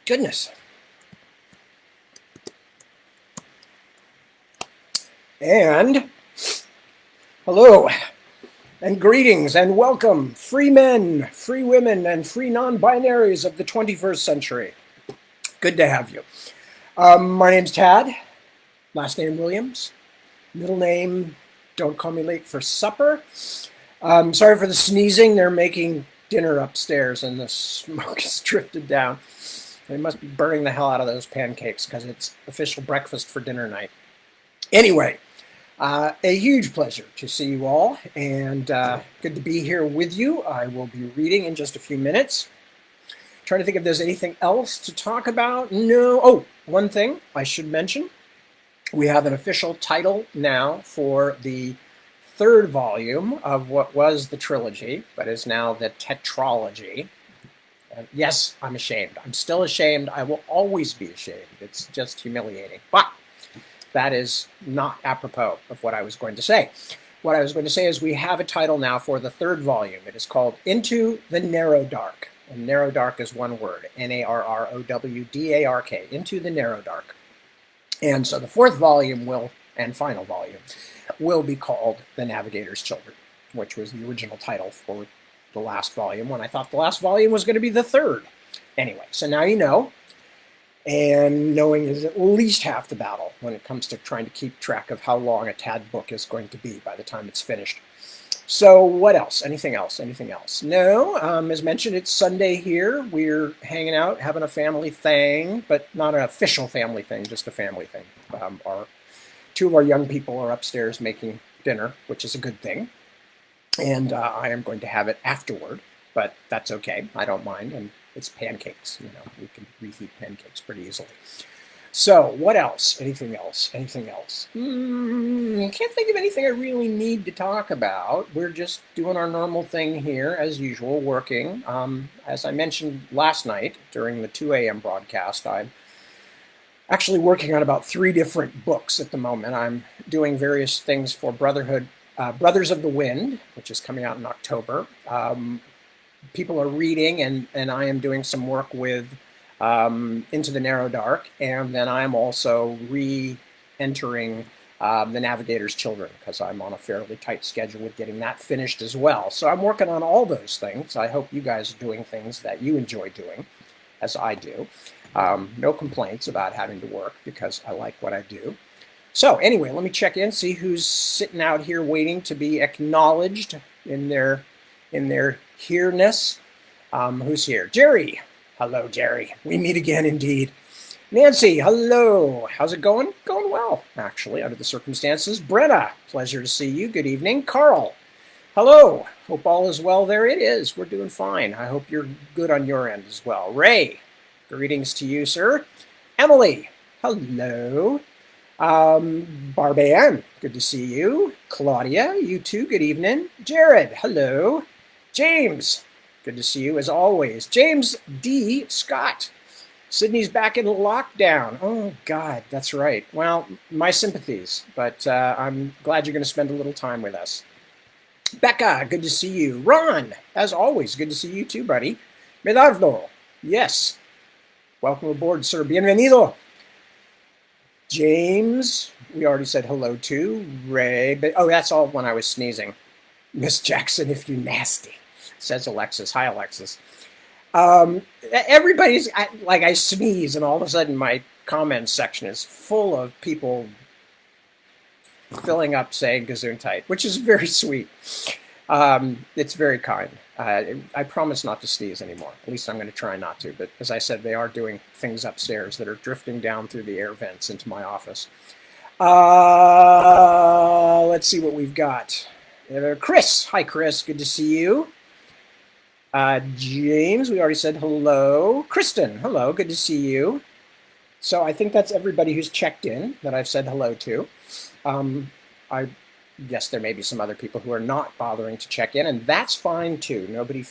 Goodness. And hello, and greetings, and welcome, free men, free women, and free non-binaries of the 21st century. Good to have you. My name's Tad, last name Williams, middle name, don't call me late for supper. Sorry for the sneezing, they're making dinner upstairs and the smoke has drifted down. They must be burning the hell out of those pancakes because it's official breakfast for dinner night. Anyway, a huge pleasure to see you all, and good to be here with you. I will be reading in just a few minutes. Trying to think if there's anything else to talk about. No. Oh, one thing I should mention. We have an official title now for the third volume of what was the trilogy, but is now the tetralogy. Yes, I'm ashamed. I'm still ashamed. I will always be ashamed. It's just humiliating. But that is not apropos of what I was going to say. What I was going to say is we have a title now for the third volume. It is called Into the Narrow Dark. And Narrow Dark is one word, Narrowdark, Into the Narrow Dark. And so the fourth volume and final volume, will be called The Navigator's Children, which was the original title for the last volume, when I thought the last volume was going to be the third. Anyway, so now you know. And knowing is at least half the battle when it comes to trying to keep track of how long a Tad book is going to be by the time it's finished. So what else? Anything else? Anything else? No. As mentioned, it's Sunday here. We're hanging out, having a family thing, but not an official family thing, just a family thing. Two of our young people are upstairs making dinner, which is a good thing. And I am going to have it afterward, but that's okay. I don't mind. And it's pancakes. You know, we can reheat pancakes pretty easily. So what else? Anything else? Anything else? I can't think of anything I really need to talk about. We're just doing our normal thing here, as usual, working. As I mentioned last night during the 2 a.m. broadcast, I'm actually working on about 3 different books at the moment. I'm doing various things for Brothers of the Wind, which is coming out in October. People are reading, and I am doing some work with Into the Narrow Dark, and then I'm also re-entering The Navigator's Children, because I'm on a fairly tight schedule with getting that finished as well. So I'm working on all those things. I hope you guys are doing things that you enjoy doing, as I do. No complaints about having to work, because I like what I do. So anyway, let me check in, see who's sitting out here waiting to be acknowledged in their here-ness. Who's here? Jerry. Hello, Jerry. We meet again indeed. Nancy, hello. How's it going? Going well, actually, under the circumstances. Brenna, pleasure to see you. Good evening. Carl, hello. Hope all is well there. It is. We're doing fine. I hope you're good on your end as well. Ray, greetings to you, sir. Emily, hello. Barban, good to see you. Claudia, you too, good evening. Jared, hello. James, good to see you as always. James D. Scott, Sydney's back in lockdown. Oh, God, that's right. Well, my sympathies, but I'm glad you're going to spend a little time with us. Becca, good to see you. Ron, as always, good to see you too, buddy. Medardo, yes. Welcome aboard, sir. Bienvenido. James, we already said hello to. Ray, but oh, that's all when I was sneezing. Miss Jackson, if you nasty, says Alexis. Hi, Alexis. Everybody's like, I sneeze, and all of a sudden my comments section is full of people filling up saying Gesundheit, which is very sweet. It's very kind. I promise not to sneeze anymore. At least I'm going to try not to. But as I said, they are doing things upstairs that are drifting down through the air vents into my office. Let's see what we've got. Chris. Hi, Chris. Good to see you. James, we already said hello. Kristen, hello. Good to see you. So I think that's everybody who's checked in that I've said hello to. I guess there may be some other people who are not bothering to check in, and that's fine too. Nobody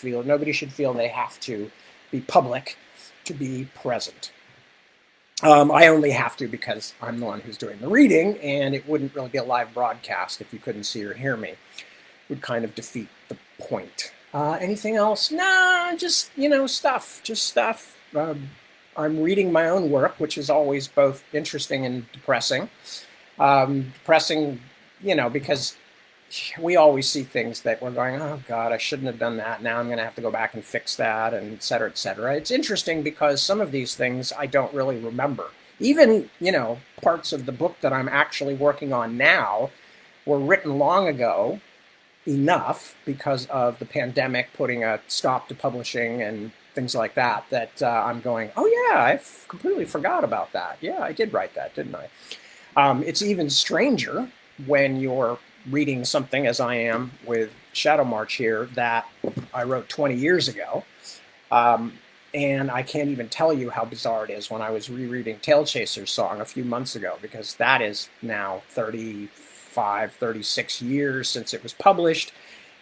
should feel they have to be public to be present. I only have to because I'm the one who's doing the reading, and it wouldn't really be a live broadcast if you couldn't see or hear me. It would kind of defeat the point. Anything else? Nah, just, stuff. Just stuff. I'm reading my own work, which is always both interesting and depressing. Depressing, because we always see things that we're going, oh God, I shouldn't have done that. Now I'm going to have to go back and fix that, and et cetera, et cetera. It's interesting because some of these things I don't really remember. Even, parts of the book that I'm actually working on now were written long ago enough because of the pandemic putting a stop to publishing and things like that, that I'm going, oh yeah, I completely forgot about that. Yeah, I did write that, didn't I? It's even stranger when you're reading something, as I am with Shadowmarch here, that I wrote 20 years ago. And I can't even tell you how bizarre it is when I was rereading Tail Chaser's song a few months ago, because that is now 35, 36 years since it was published,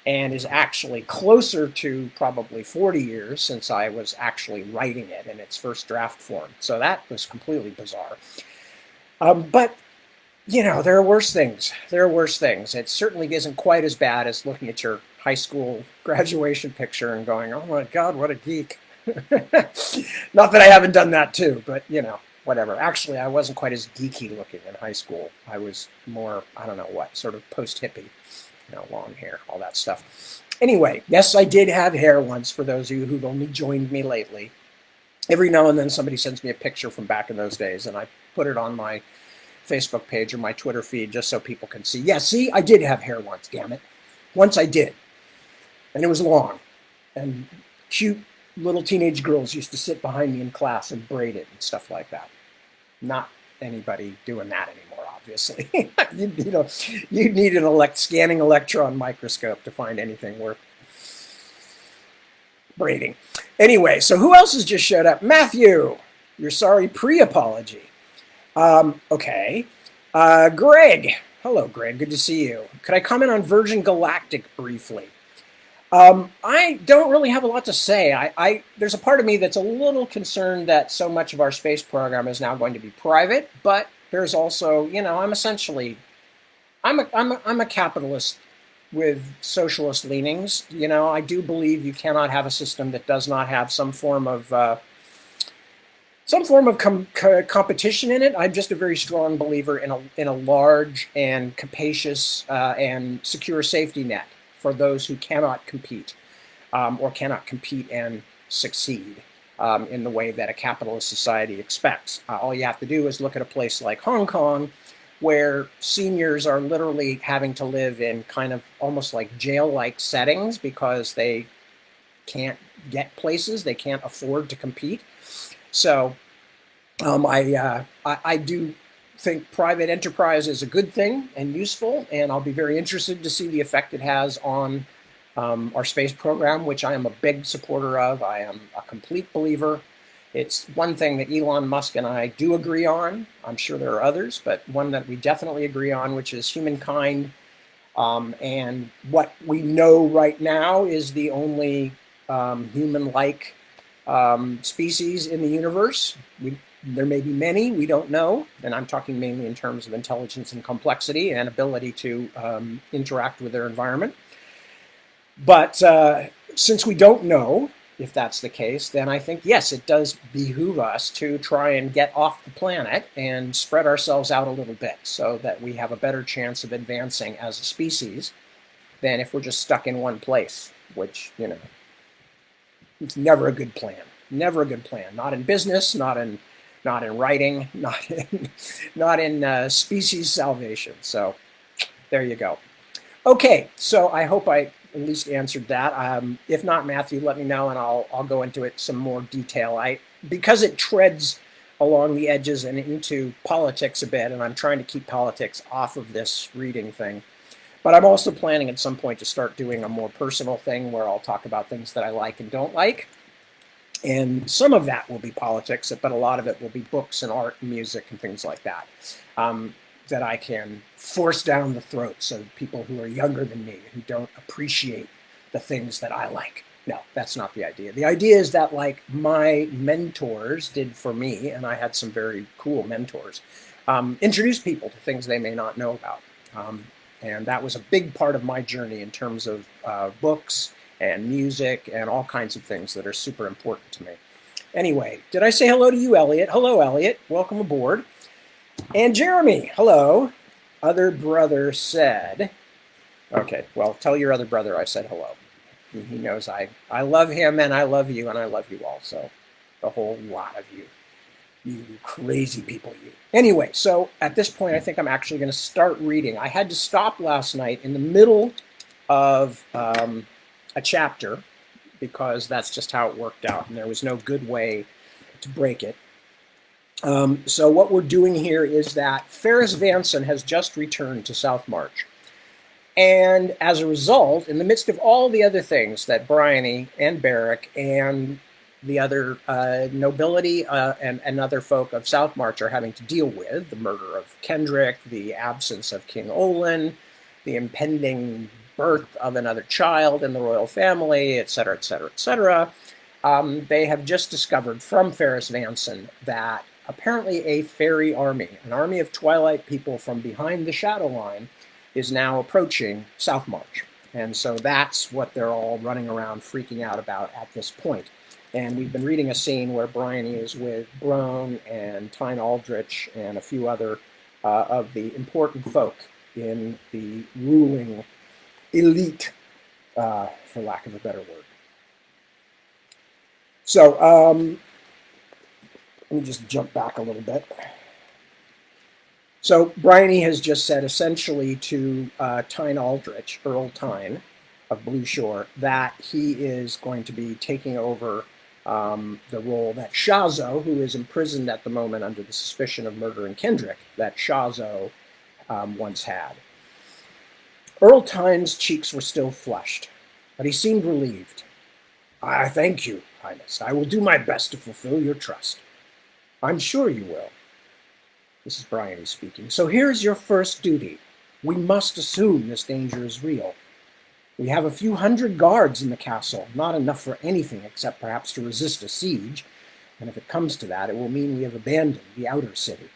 and is actually closer to probably 40 years since I was actually writing it in its first draft form. So that was completely bizarre. But, there are worse things. There are worse things. It certainly isn't quite as bad as looking at your high school graduation picture and going, oh my God, what a geek. Not that I haven't done that too, but, whatever. Actually, I wasn't quite as geeky looking in high school. I was more, I don't know what, sort of post-hippie, long hair, all that stuff. Anyway, yes, I did have hair once, for those of you who've only joined me lately. Every now and then somebody sends me a picture from back in those days, and I put it on my Facebook page or my Twitter feed just so people can see. Yeah, see, I did have hair once, damn it. Once I did. And it was long. And cute little teenage girls used to sit behind me in class and braid it and stuff like that. Not anybody doing that anymore, obviously. You'd need an scanning electron microscope to find anything worth braiding. Anyway, so who else has just showed up? Matthew, your sorry pre-apology. Okay. Greg. Hello, Greg. Good to see you. Could I comment on Virgin Galactic briefly? I don't really have a lot to say. There's a part of me that's a little concerned that so much of our space program is now going to be private, but there's also, I'm a capitalist with socialist leanings. I do believe you cannot have a system that does not have some form of competition in it. I'm just a very strong believer in a large and capacious and secure safety net for those who cannot compete or cannot compete and succeed in the way that a capitalist society expects. All you have to do is look at a place like Hong Kong, where seniors are literally having to live in kind of almost like jail-like settings because they can't get places, they can't afford to compete. So I do think private enterprise is a good thing and useful, and I'll be very interested to see the effect it has on our space program, which I am a big supporter of. I am a complete believer It's one thing that Elon Musk and I do agree on. I'm sure there are others, but one that we definitely agree on, which is humankind. And what we know right now is the only human-like species in the universe. There may be many, we don't know, and I'm talking mainly in terms of intelligence and complexity and ability to interact with their environment. But since we don't know if that's the case, then I think, yes, it does behoove us to try and get off the planet and spread ourselves out a little bit so that we have a better chance of advancing as a species than if we're just stuck in one place, which, you know, it's never a good plan. Never a good plan. Not in business, not in writing, not in species salvation. So there you go. Okay, so I hope I at least answered that. If not, Matthew, let me know, and I'll go into it some more detail. Because it treads along the edges and into politics a bit, and I'm trying to keep politics off of this reading thing. But I'm also planning at some point to start doing a more personal thing where I'll talk about things that I like and don't like. And some of that will be politics, but a lot of it will be books and art and music and things like that. That I can force down the throats of people who are younger than me, who don't appreciate the things that I like. No, that's not the idea. The idea is that, like my mentors did for me, and I had some very cool mentors, introduce people to things they may not know about. And that was a big part of my journey in terms of books and music and all kinds of things that are super important to me. Anyway, did I say hello to you, Elliot? Hello, Elliot. Welcome aboard. And Jeremy, hello. Other brother said, okay, well, tell your other brother I said hello. He knows I love him, and I love you, and I love you all. So the whole lot of you. You crazy people, you. Anyway, so at this point, I think I'm actually going to start reading. I had to stop last night in the middle of a chapter because that's just how it worked out, and there was no good way to break it. So what we're doing here is that Ferris Vanson has just returned to Southmarch. And as a result, in the midst of all the other things that Bryony and Barrick and the other nobility and other folk of Southmarch are having to deal with, the murder of Kendrick, the absence of King Olin, the impending birth of another child in the royal family, etc., etc., etc., they have just discovered from Ferris Vanson that apparently a fairy army, an army of Twilight people from behind the Shadow Line, is now approaching Southmarch. And so that's what they're all running around freaking out about at this point. And we've been reading a scene where Bryony is with Brone and Tyne Aldrich and a few other of the important folk in the ruling elite, for lack of a better word. So let me just jump back a little bit. So Bryony has just said essentially to Tyne Aldrich, Earl Tyne of Blue Shore, that he is going to be taking over the role that Shazo, who is imprisoned at the moment under the suspicion of murdering Kendrick, that Shazo once had. Earl Tyne's cheeks were still flushed, but he seemed relieved. I thank you, Highness. I will do my best to fulfill your trust. I'm sure you will. This is Bryony speaking. So here's your first duty. We must assume this danger is real. We have a few hundred guards in the castle, not enough for anything except perhaps to resist a siege, and if it comes to that, it will mean we have abandoned the outer city.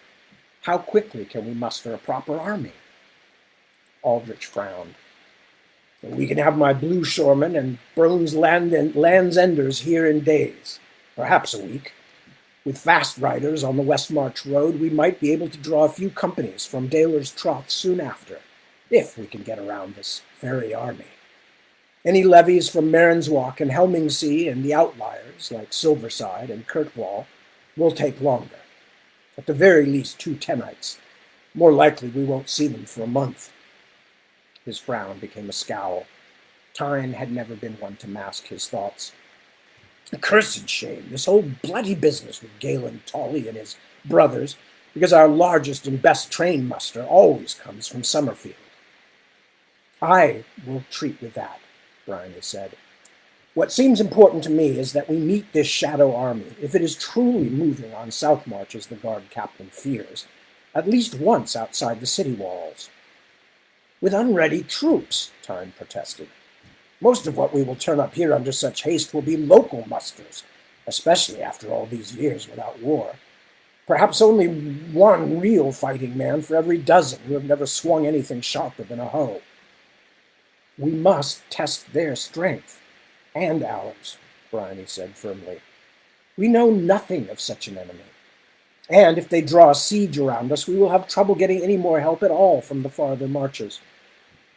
How quickly can we muster a proper army? Aldrich frowned. We can have my blue shoremen and Brone's Land's Enders here in days, perhaps a week. With fast riders on the West March Road, we might be able to draw a few companies from Daler's Trough soon after, if we can get around this fairy army. Any levies from Marin's Walk and Helmingsea and the outliers, like Silverside and Kirkwall, will take longer. At the very least 2 Tenites. More likely we won't see them for a month. His frown became a scowl. Tyne had never been one to mask his thoughts. A cursed shame, this whole bloody business with Galen Tolley and his brothers, because our largest and best trained muster always comes from Summerfield. I will treat with that, Bryony said. What seems important to me is that we meet this shadow army, if it is truly moving on Southmarch as the guard captain fears, at least once outside the city walls. With unready troops, Tyne protested. Most of what we will turn up here under such haste will be local musters, especially after all these years without war. Perhaps only one real fighting man for every dozen who have never swung anything sharper than a hoe. We must test their strength, and ours, Bryony said firmly. We know nothing of such an enemy. And if they draw a siege around us, we will have trouble getting any more help at all from the farther marches.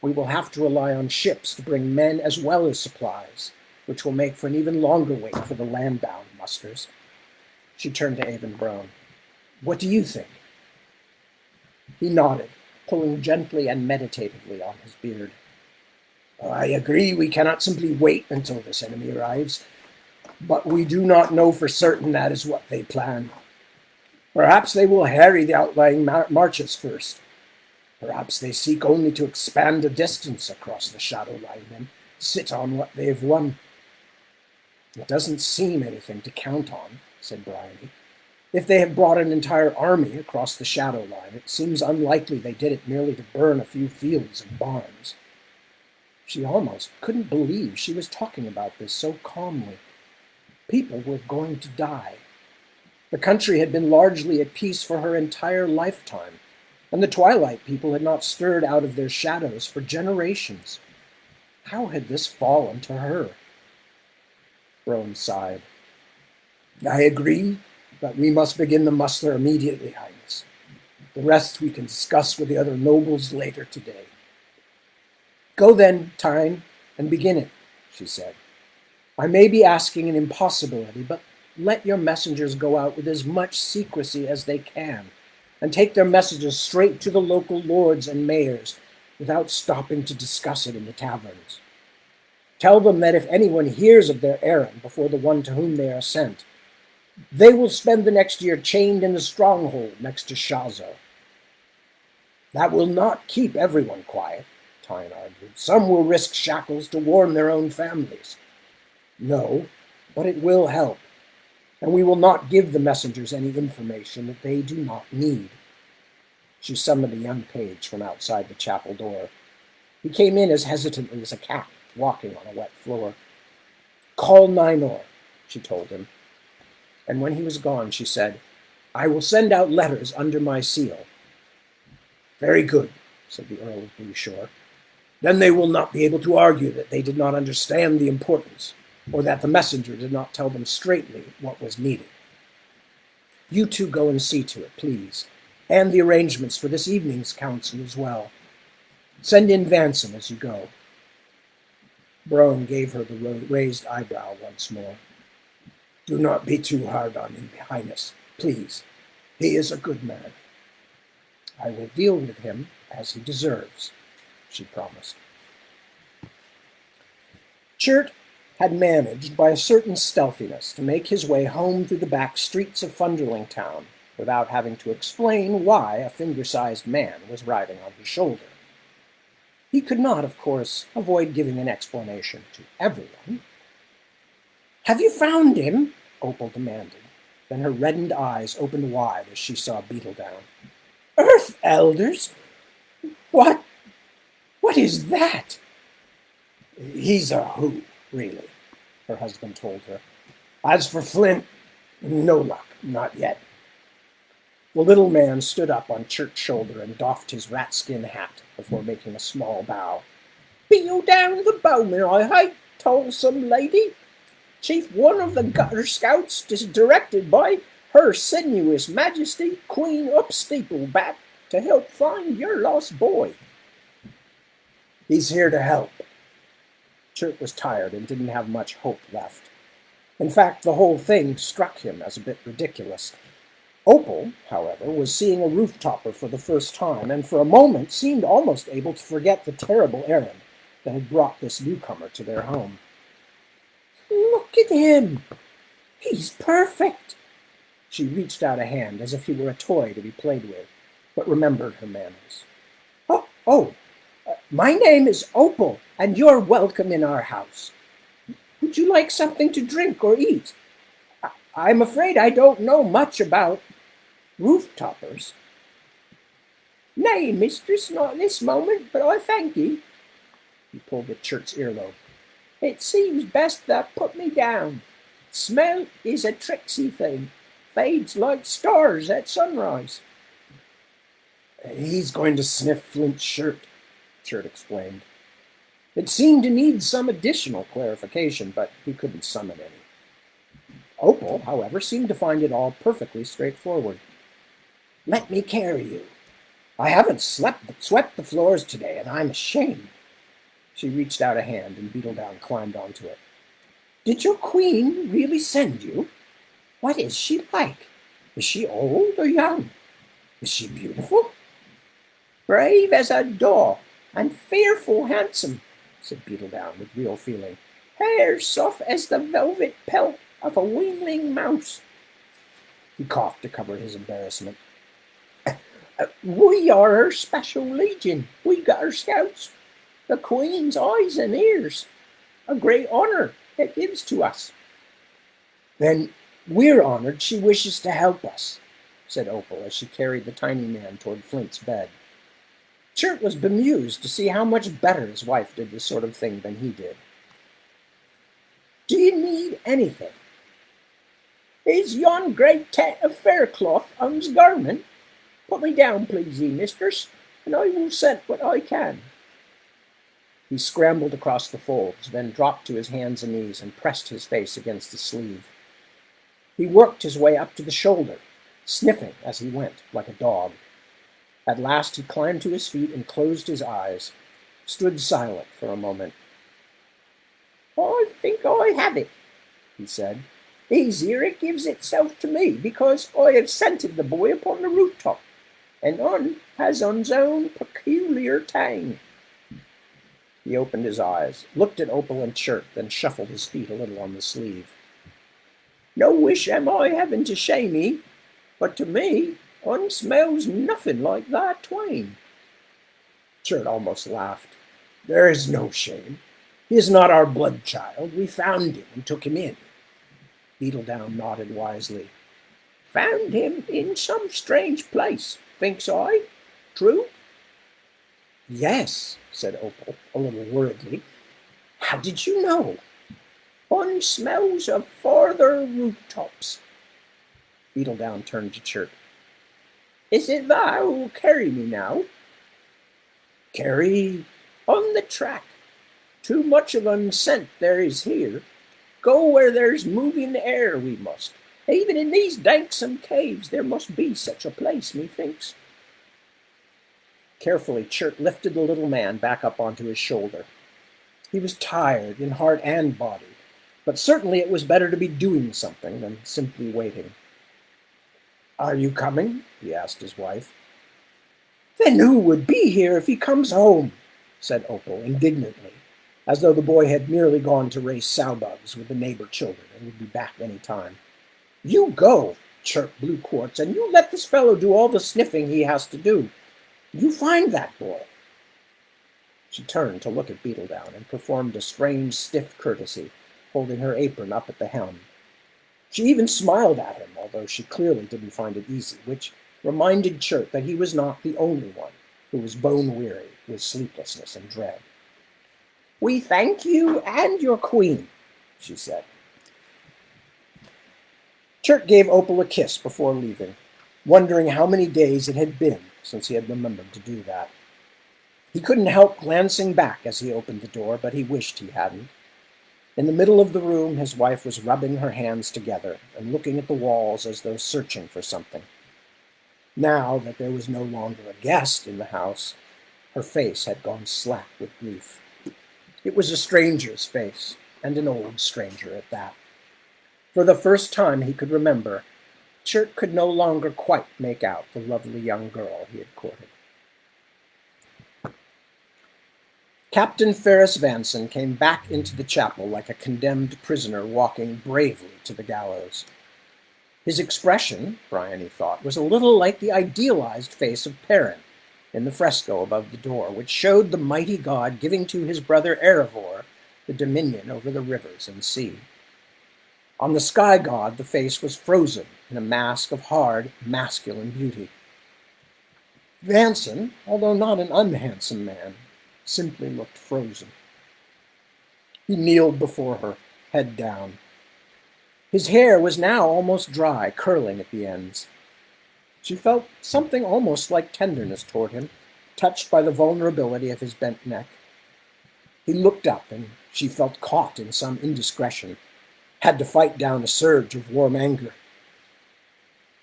We will have to rely on ships to bring men as well as supplies, which will make for an even longer wait for the land-bound musters. She turned to Avon Brown. What do you think? He nodded, pulling gently and meditatively on his beard. I agree we cannot simply wait until this enemy arrives, but we do not know for certain that is what they plan. Perhaps they will harry the outlying marches first. Perhaps they seek only to expand the distance across the shadow line and sit on what they've won. It doesn't seem anything to count on, said Bryony. If they have brought an entire army across the shadow line, it seems unlikely they did it merely to burn a few fields and barns. She almost couldn't believe she was talking about this so calmly. People were going to die. The country had been largely at peace for her entire lifetime, and the Twilight people had not stirred out of their shadows for generations. How had this fallen to her? Roan sighed. I agree, but we must begin the muster immediately, Highness. The rest we can discuss with the other nobles later today. Go then, Tyne, and begin it, she said. I may be asking an impossibility, but let your messengers go out with as much secrecy as they can, and take their messages straight to the local lords and mayors, without stopping to discuss it in the taverns. Tell them that if anyone hears of their errand before the one to whom they are sent, they will spend the next year chained in the stronghold next to Shazo. That will not keep everyone quiet, Tyne argued. Some will risk shackles to warn their own families. No, but it will help, and we will not give the messengers any information that they do not need. She summoned a young page from outside the chapel door. He came in as hesitantly as a cat walking on a wet floor. Call Ninor, she told him. And when he was gone, she said, I will send out letters under my seal. Very good, said the Earl of Blueshore. Then they will not be able to argue that they did not understand the importance, or that the messenger did not tell them straightly what was needed. You two go and see to it, please, and the arrangements for this evening's council as well. Send in Vanson as you go. Broan gave her the raised eyebrow once more. Do not be too hard on him, Highness, please. He is a good man. I will deal with him as he deserves, she promised. Chert had managed by a certain stealthiness to make his way home through the back streets of Funderling Town without having to explain why a finger-sized man was riding on his shoulder. He could not, of course, avoid giving an explanation to everyone. Have you found him? Opal demanded. Then her reddened eyes opened wide as she saw Beetledown. Earth Elders? What is that? He's a who, really, her husband told her. As for Flint, no luck, not yet. The little man stood up on Chert's shoulder and doffed his rat-skin hat before making a small bow. Beetledown the bowman, I hate, toilsome lady. Chief one of the gutter scouts, directed by Her Sinuous Majesty Queen Upsteepleback, to help find your lost boy. He's here to help. Chert was tired and didn't have much hope left. In fact, the whole thing struck him as a bit ridiculous. Opal, however, was seeing a rooftopper for the first time, and for a moment seemed almost able to forget the terrible errand that had brought this newcomer to their home. Look at him! He's perfect! She reached out a hand as if he were a toy to be played with, but remembered her manners. My name is Opal, and you're welcome in our house. Would you like something to drink or eat? I'm afraid I don't know much about roof-toppers. Nay, mistress, not this moment, but I thank ye. He pulled at Chert's earlobe. It seems best that put me down. Smell is a tricksy thing, fades like stars at sunrise. He's going to sniff Flint's shirt, Chert explained. It seemed to need some additional clarification, but he couldn't summon any. Opal, however, seemed to find it all perfectly straightforward. Let me carry you. I haven't swept the floors today, and I'm ashamed. She reached out a hand, and Beetledown climbed onto it. Did your queen really send you? What is she like? Is she old or young? Is she beautiful? Brave as a daw, and fearful handsome, said Beetledown with real feeling. Hair soft as the velvet pelt of a weanling mouse. He coughed to cover his embarrassment. We are her special legion. We got her scouts. The Queen's eyes and ears. A great honor it gives to us. Then we're honored she wishes to help us, said Opal as she carried the tiny man toward Flint's bed. Chert was bemused to see how much better his wife did this sort of thing than he did. Do you need anything? Is yon great tent of faircloth un's garment? Put me down, please, ye mistress, and I will send what I can. He scrambled across the folds, then dropped to his hands and knees and pressed his face against the sleeve. He worked his way up to the shoulder, sniffing as he went, like a dog. At last he climbed to his feet and closed his eyes, stood silent for a moment. I think I have it, he said. Easier it gives itself to me, because I have scented the boy upon the rooftop, and un has un's own peculiar tang. He opened his eyes, looked at Opal and Chert, then shuffled his feet a little on the sleeve. No wish am I having to shame ye, but to me, un smells nothing like that twain. Chert almost laughed. There is no shame. He is not our blood child. We found him and took him in. Beetledown nodded wisely. Found him in some strange place, thinks I. True? Yes, said Opal, a little worriedly. How did you know? One smells of farther rooftops. Beetledown turned to Chert. Is it thou who will carry me now? Carry? On the track. Too much of unscent there is here. Go where there's moving air we must. Even in these danksome caves there must be such a place, methinks. Carefully, Chert lifted the little man back up onto his shoulder. He was tired in heart and body, but certainly it was better to be doing something than simply waiting. Are you coming? He asked his wife. Then who would be here if he comes home? Said Opal indignantly, as though the boy had merely gone to race sow-bugs with the neighbor children and would be back any time. You go, chirped Blue Quartz, and you let this fellow do all the sniffing he has to do. You find that boy. She turned to look at Beetledown and performed a strange, stiff courtesy, holding her apron up at the helm. She even smiled at him, although she clearly didn't find it easy, which reminded Chert that he was not the only one who was bone-weary with sleeplessness and dread. We thank you and your queen, she said. Chert gave Opal a kiss before leaving, wondering how many days it had been since he had remembered to do that. He couldn't help glancing back as he opened the door, but he wished he hadn't. In the middle of the room, his wife was rubbing her hands together and looking at the walls as though searching for something. Now that there was no longer a guest in the house, her face had gone slack with grief. It was a stranger's face, and an old stranger at that. For the first time he could remember, Chert could no longer quite make out the lovely young girl he had courted. Captain Ferris Vanson came back into the chapel like a condemned prisoner walking bravely to the gallows. His expression, Bryony thought, was a little like the idealized face of Perrin in the fresco above the door, which showed the mighty god giving to his brother Erebor the dominion over the rivers and sea. On the sky god, the face was frozen in a mask of hard, masculine beauty. Vanson, although not an unhandsome man, simply looked frozen. He kneeled before her, head down. His hair was now almost dry, curling at the ends. She felt something almost like tenderness toward him, touched by the vulnerability of his bent neck. He looked up, and she felt caught in some indiscretion, had to fight down a surge of warm anger.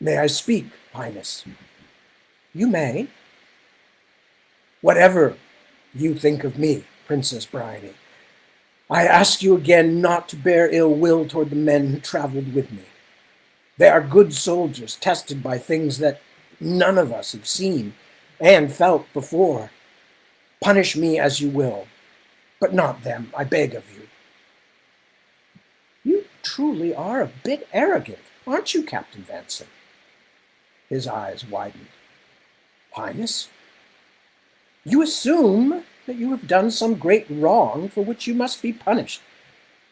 "May I speak, Highness?" "You may." "Whatever you think of me, Princess Bryony, I ask you again not to bear ill will toward the men who traveled with me. They are good soldiers, tested by things that none of us have seen and felt before. Punish me as you will, but not them, I beg of you." "You truly are a bit arrogant, aren't you, Captain Vanson?" His eyes widened. "Highness, you assume that you have done some great wrong for which you must be punished.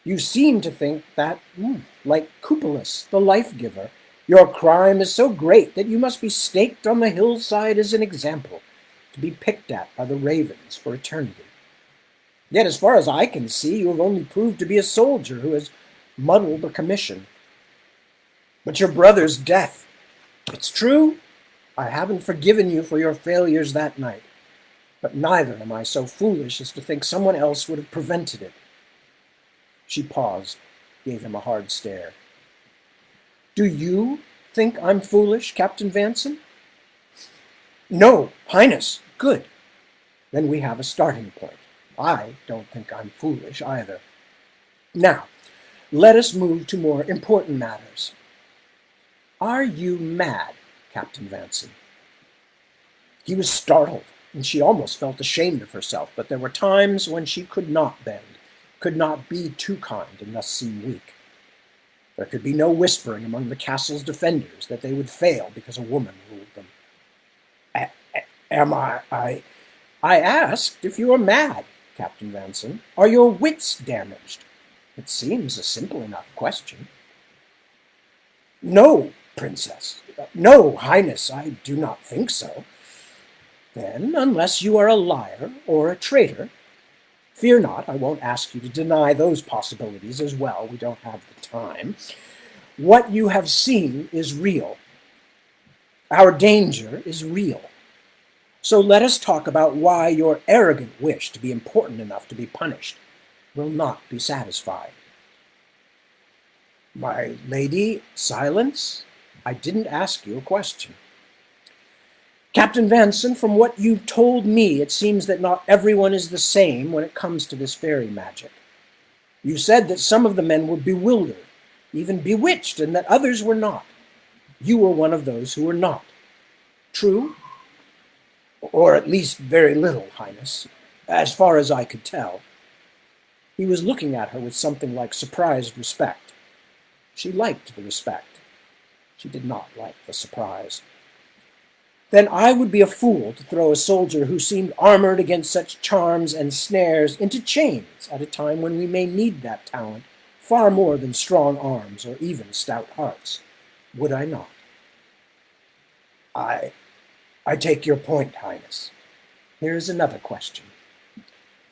You seem to think that, like Cupolas, the life-giver, your crime is so great that you must be staked on the hillside as an example, to be picked at by the ravens for eternity. Yet, as far as I can see, you have only proved to be a soldier who has muddled a commission. But your brother's death, it's true, I haven't forgiven you for your failures that night, but neither am I so foolish as to think someone else would have prevented it." She paused, gave him a hard stare. "Do you think I'm foolish, Captain Vanson?" "No, Highness." "Good. Then we have a starting point. I don't think I'm foolish either. Now, let us move to more important matters. Are you mad, Captain Vanson?" He was startled, and she almost felt ashamed of herself, but there were times when she could not bend, could not be too kind and thus seem weak. There could be no whispering among the castle's defenders that they would fail because a woman ruled them. Am I asked if you are mad, Captain Vanson. Are your wits damaged? It seems a simple enough question." "No, Princess. No, Highness, I do not think so." "Then, unless you are a liar or a traitor, fear not, I won't ask you to deny those possibilities as well. We don't have the time. What you have seen is real. Our danger is real. So let us talk about why your arrogant wish to be important enough to be punished will not be satisfied." "My lady, silence. I didn't ask you a question." "Captain Vanson, from what you've told me, it seems that not everyone is the same when it comes to this fairy magic. You said that some of the men were bewildered, even bewitched, and that others were not. You were one of those who were not. True? Or at least very little, Highness, as far as I could tell." He was looking at her with something like surprised respect. She liked the respect. She did not like the surprise. "Then I would be a fool to throw a soldier who seemed armored against such charms and snares into chains at a time when we may need that talent far more than strong arms or even stout hearts. Would I not?" I take your point, Highness. Here is another question.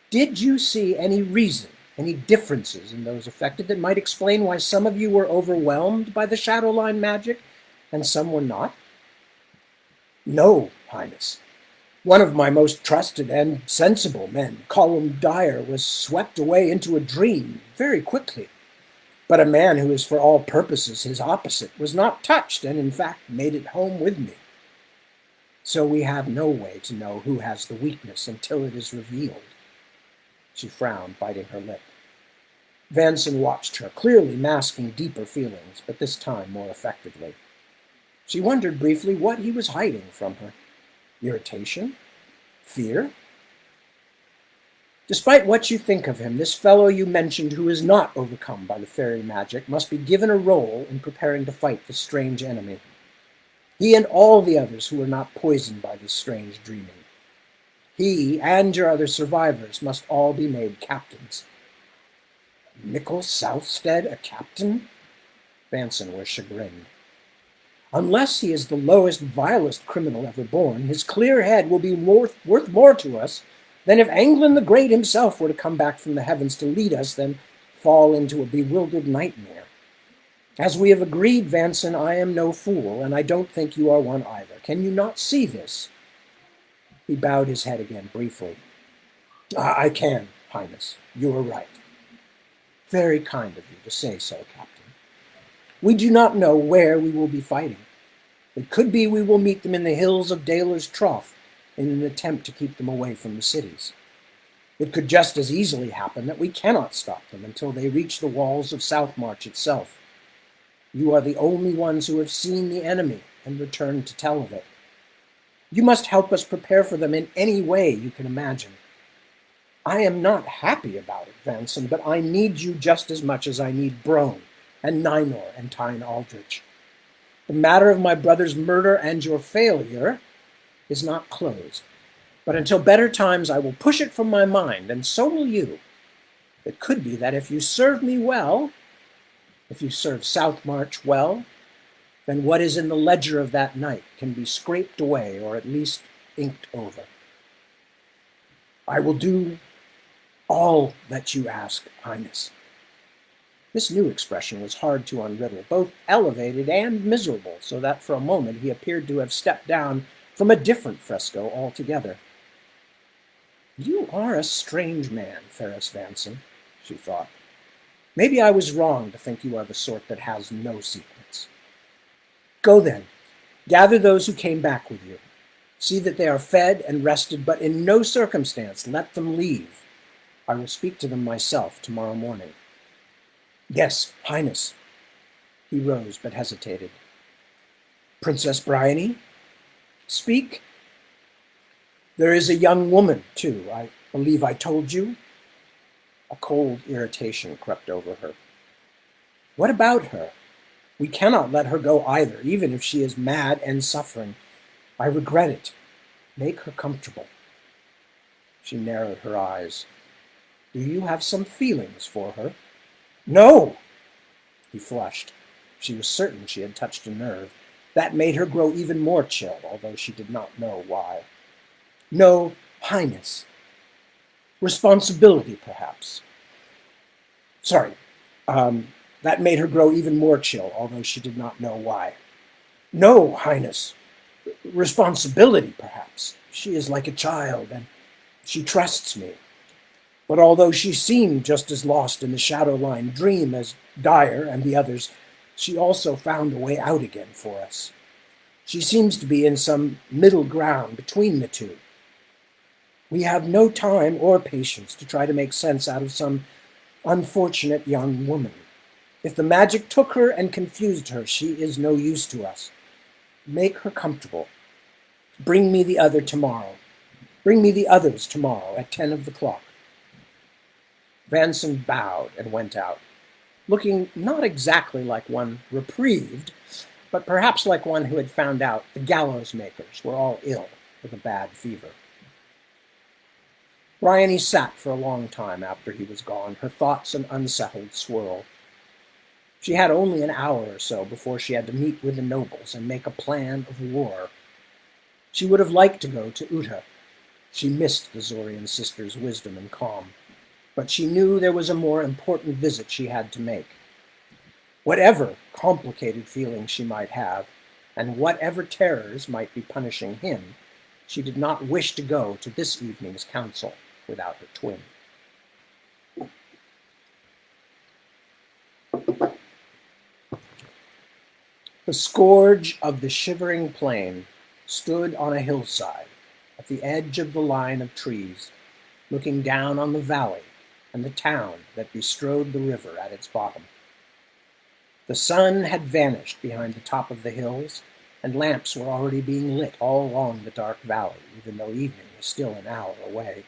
Did you see any reason, any differences in those affected that might explain why some of you were overwhelmed by the Shadowline magic and some were not?" "No, Highness. One of my most trusted and sensible men, Colum Dyer, was swept away into a dream very quickly. But a man who is for all purposes his opposite was not touched and in fact made it home with me. So we have no way to know who has the weakness until it is revealed." She frowned, biting her lip. Vanson watched her, clearly masking deeper feelings, but this time more effectively. She wondered briefly what he was hiding from her. Irritation? Fear? "Despite what you think of him, this fellow you mentioned who is not overcome by the fairy magic must be given a role in preparing to fight this strange enemy. He and all the others who were not poisoned by this strange dreaming. He and your other survivors must all be made captains. Nickel Southstead a captain? Vanson was chagrined. Unless he is the lowest, vilest criminal ever born, his clear head will be worth more to us than if Anglin the Great himself were to come back from the heavens to lead us, then fall into a bewildered nightmare. As we have agreed, Vanson, I am no fool, and I don't think you are one either. Can you not see this? He bowed his head again briefly. I can, Highness. You are right. Very kind of you to say so, Captain. We do not know where we will be fighting. It could be we will meet them in the hills of Daler's Trough in an attempt to keep them away from the cities. It could just as easily happen that we cannot stop them until they reach the walls of Southmarch itself. You are the only ones who have seen the enemy and returned to tell of it. You must help us prepare for them in any way you can imagine. I am not happy about it, Vanson, but I need you just as much as I need Brone and Ninor and Tyne Aldrich. The matter of my brother's murder and your failure is not closed. But until better times, I will push it from my mind, and so will you. It could be that if you serve me well, if you serve Southmarch well, then what is in the ledger of that night can be scraped away or at least inked over. I will do all that you ask, Highness. This new expression was hard to unriddle, both elevated and miserable, so that for a moment he appeared to have stepped down from a different fresco altogether. You are a strange man, Ferris Vanson, she thought. Maybe I was wrong to think you are the sort that has no secrets. Go then, gather those who came back with you. See that they are fed and rested, but in no circumstance let them leave. I will speak to them myself tomorrow morning. Yes, Highness. He rose, but hesitated. Princess Bryony? Speak. There is a young woman, too. I believe I told you. A cold irritation crept over her. What about her? We cannot let her go either, even if she is mad and suffering. I regret it. Make her comfortable. She narrowed her eyes. Do you have some feelings for her? No! He flushed. She was certain she had touched a nerve. That made her grow even more chill, although she did not know why. No, Highness. Responsibility, perhaps. Sorry. That made her grow even more chill, although she did not know why. No, Highness. Responsibility, perhaps. She is like a child, and she trusts me. But although she seemed just as lost in the Shadowline dream as Dyer and the others, she also found a way out again for us. She seems to be in some middle ground between the two. We have no time or patience to try to make sense out of some unfortunate young woman. If the magic took her and confused her, she is no use to us. Make her comfortable. Bring me the other tomorrow. Bring me the others tomorrow at 10 of the clock. Vanson bowed and went out, looking not exactly like one reprieved, but perhaps like one who had found out the gallows makers were all ill with a bad fever. Bryony sat for a long time after he was gone, her thoughts an unsettled swirl. She had only an hour or so before she had to meet with the nobles and make a plan of war. She would have liked to go to Uta. She missed the Zorian sisters' wisdom and calm, but she knew there was a more important visit she had to make. Whatever complicated feelings she might have, and whatever terrors might be punishing him, she did not wish to go to this evening's council without her twin. The scourge of the shivering plain stood on a hillside at the edge of the line of trees, looking down on the valley and the town that bestrode the river at its bottom. The sun had vanished behind the top of the hills, and lamps were already being lit all along the dark valley, even though evening was still an hour away.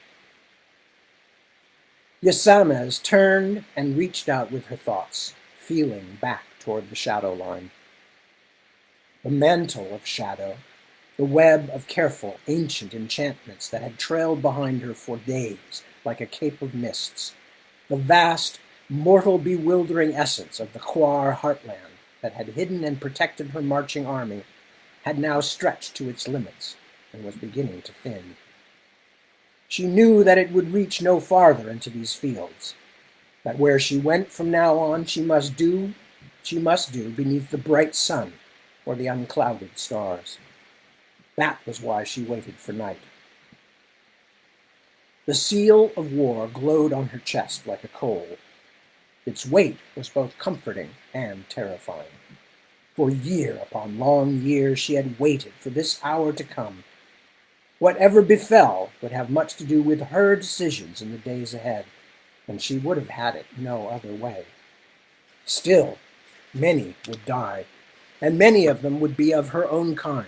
Yasamez turned and reached out with her thoughts, feeling back toward the shadow line. The mantle of shadow, the web of careful, ancient enchantments that had trailed behind her for days like a cape of mists, the vast, mortal bewildering essence of the Quar heartland that had hidden and protected her marching army had now stretched to its limits and was beginning to thin. She knew that it would reach no farther into these fields, that where she went from now on she must do beneath the bright sun or the unclouded stars. That was why she waited for night. The seal of war glowed on her chest like a coal. Its weight was both comforting and terrifying. For year upon long years she had waited for this hour to come. Whatever befell would have much to do with her decisions in the days ahead, and she would have had it no other way. Still, many would die, and many of them would be of her own kind.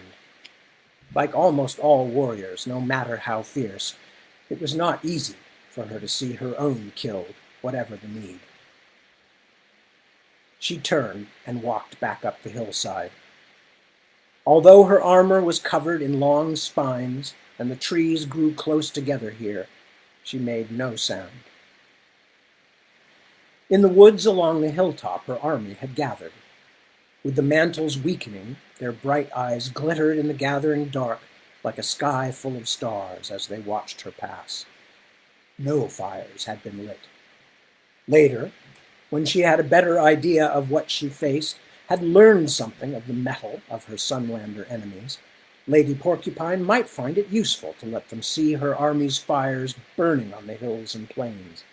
Like almost all warriors, no matter how fierce, it was not easy for her to see her own killed, whatever the need. She turned and walked back up the hillside. Although her armor was covered in long spines and the trees grew close together here, she made no sound. In the woods along the hilltop her army had gathered. With the mantles weakening, their bright eyes glittered in the gathering dark like a sky full of stars as they watched her pass. No fires had been lit. Later, when she had a better idea of what she faced, had learned something of the mettle of her Sunlander enemies, Lady Porcupine might find it useful to let them see her army's fires burning on the hills and plains,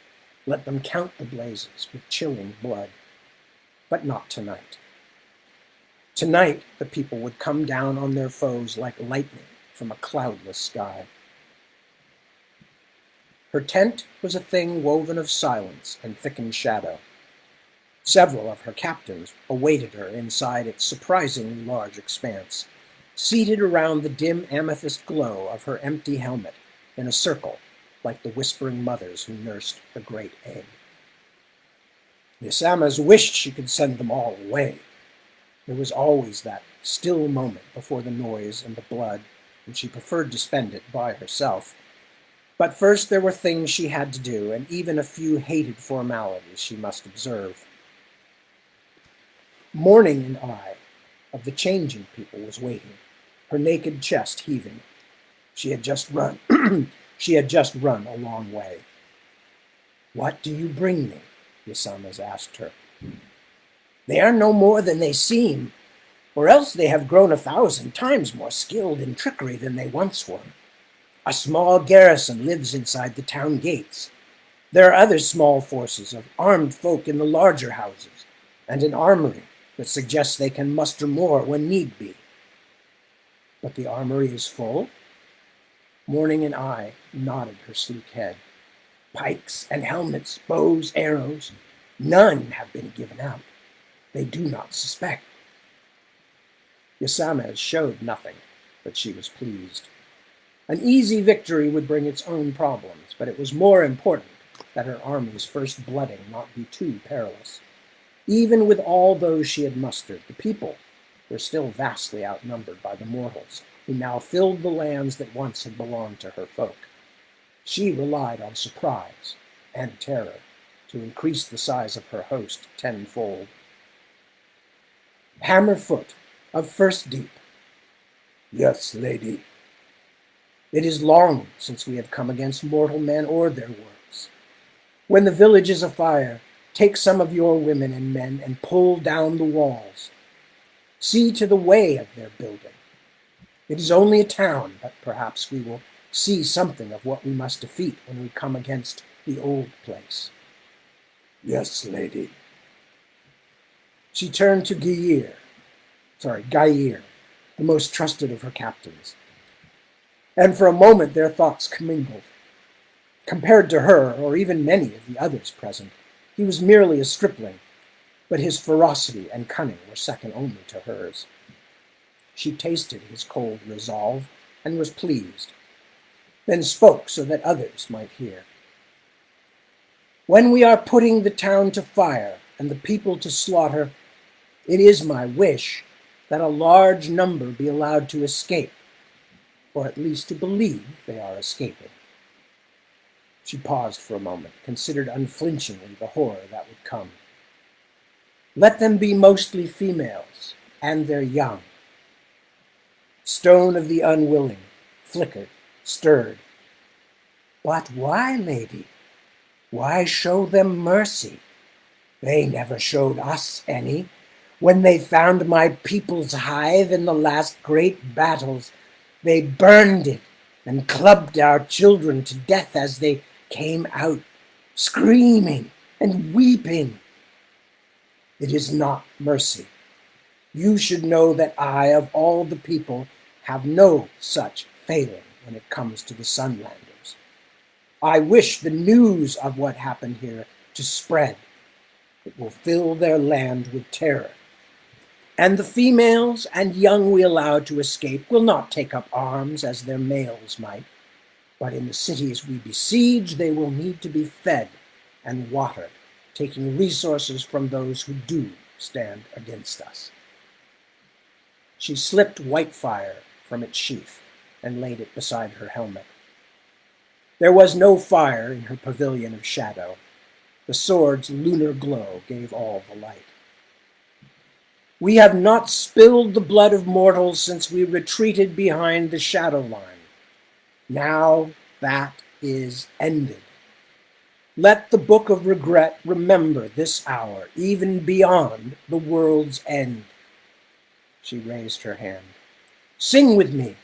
let them count the blazes with chilling blood. But not tonight. Tonight, the people would come down on their foes like lightning from a cloudless sky. Her tent was a thing woven of silence and thickened shadow. Several of her captains awaited her inside its surprisingly large expanse, seated around the dim amethyst glow of her empty helmet in a circle like the whispering mothers who nursed the great egg. Yasamas wished she could send them all away. There was always that still moment before the noise and the blood, and she preferred to spend it by herself. But first there were things she had to do, and even a few hated formalities she must observe. Morning in eye of the changing people was waiting, her naked chest heaving. She had just run a long way. "What do you bring me?" Yasamas asked her. "They are no more than they seem, or else they have grown 1,000 times more skilled in trickery than they once were. A small garrison lives inside the town gates. There are other small forces of armed folk in the larger houses, and an armory that suggests they can muster more when need be." "But the armory is full?" Morning and I nodded her sleek head. "Pikes and helmets, bows, arrows, none have been given out. They do not suspect." Yasames showed nothing, but she was pleased. An easy victory would bring its own problems, but it was more important that her army's first blooding not be too perilous. Even with all those she had mustered, the people were still vastly outnumbered by the mortals, who now filled the lands that once had belonged to her folk. She relied on surprise and terror to increase the size of her host tenfold. "Hammerfoot of First Deep." "Yes, lady." "It is long since we have come against mortal men or their works. When the village is afire, take some of your women and men and pull down the walls. See to the way of their building. It is only a town, but perhaps we will see something of what we must defeat when we come against the old place." "Yes, lady." She turned to Gair, the most trusted of her captains, and for a moment their thoughts commingled. Compared to her, or even many of the others present, he was merely a stripling, but his ferocity and cunning were second only to hers. She tasted his cold resolve and was pleased, then spoke so that others might hear. "When we are putting the town to fire and the people to slaughter, it is my wish that a large number be allowed to escape, or at least to believe they are escaping." She paused for a moment, considered unflinchingly the horror that would come. Let them be mostly females, and their young. Stone of the unwilling, flickered, stirred. But why, lady? Why show them mercy? They never showed us any. When they found my people's hive in the last great battles, they burned it and clubbed our children to death as they came out, screaming and weeping. It is not mercy. You should know that I, of all the people, have no such failing when it comes to the Sunlanders. I wish the news of what happened here to spread. It will fill their land with terror. And the females and young we allow to escape will not take up arms as their males might. But in the cities we besiege, they will need to be fed and watered, taking resources from those who do stand against us. She slipped Whitefire from its sheath and laid it beside her helmet. There was no fire in her pavilion of shadow. The sword's lunar glow gave all the light. We have not spilled the blood of mortals since we retreated behind the shadow line. Now that is ended. Let the book of regret remember this hour, even beyond the world's end. She raised her hand. Sing with me,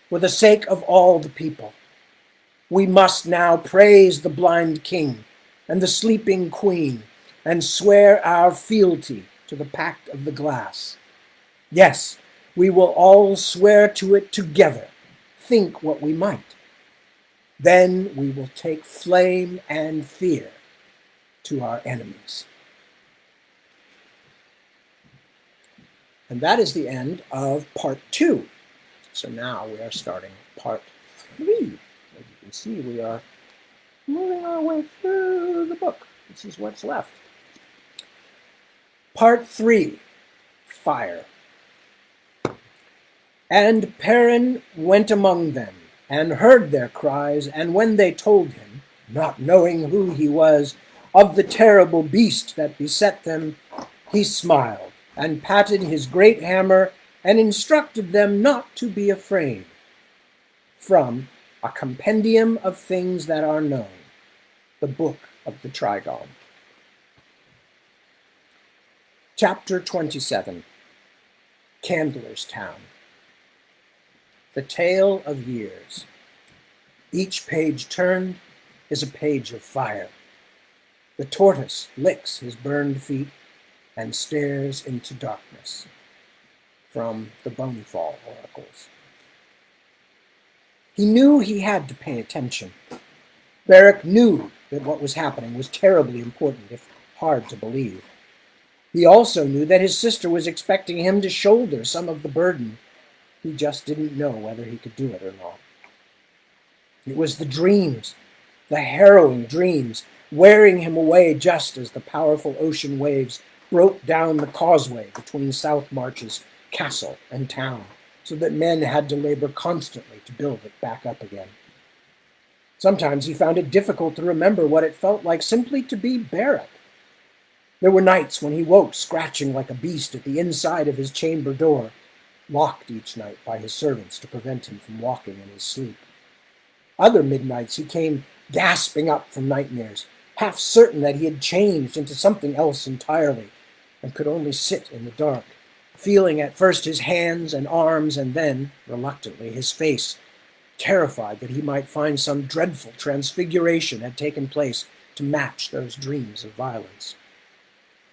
for the sake of all the people. We must now praise the blind king and the sleeping queen, and swear our fealty to the pact of the glass. Yes, we will all swear to it together, think what we might. Then we will take flame and fear to our enemies. And that is the end of part 2. So now we are starting part 3. As you can see, we are moving our way through the book. This is what's left. Part 3, Fire. And Perrin went among them, and heard their cries, and when they told him, not knowing who he was, of the terrible beast that beset them, he smiled, and patted his great hammer, and instructed them not to be afraid. From A Compendium of Things That Are Known, the Book of the Trigon. Chapter 27, Candler's Town. The Tale of Years. Each page turned is a page of fire. The tortoise licks his burned feet and stares into darkness. From the Bonifall Oracles. He knew he had to pay attention. Beric knew that what was happening was terribly important, if hard to believe. He also knew that his sister was expecting him to shoulder some of the burden. He just didn't know whether he could do it or not. It was the dreams, the harrowing dreams, wearing him away just as the powerful ocean waves broke down the causeway between Southmarch's castle and town, so that men had to labor constantly to build it back up again. Sometimes he found it difficult to remember what it felt like simply to be Beric. There were nights when he woke scratching like a beast at the inside of his chamber door, locked each night by his servants to prevent him from walking in his sleep. Other midnights he came gasping up from nightmares, half certain that he had changed into something else entirely, and could only sit in the dark, feeling at first his hands and arms and then, reluctantly, his face, terrified that he might find some dreadful transfiguration had taken place to match those dreams of violence.